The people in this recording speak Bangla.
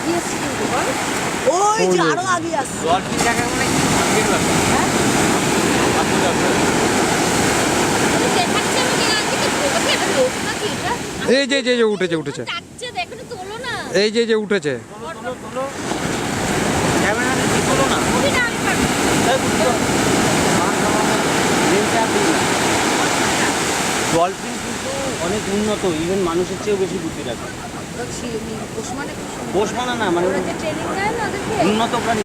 এগিয়ে এসছি কিন্তু বল ওই যে আরো আগে আসছে ডলফিন দেখা মানে ভাগ্যের ব্যাপার। হ্যাঁ ভাগ্যের ব্যাপার। দেখাচ্ছে আমাকে আজকে তো ঢোকাতে একটা লোক নাকি এটা এই যে উঠেছে ডাকছে দেখো না তোলো না এই যে উঠেছে তোলো ক্যামেরা নিয়ে তোলো না। তুমি না আমি পারবো ডলফিন কিন্তু অনেক উন্নত, ইভেন মানুষের চেয়েও বেশি বুদ্ধি রাখে। ওরা পোষ মানে পোষ মানা না, মানে ওরা যে ট্রেনিং নেয় না ওদেরকে উন্নত প্রাণী।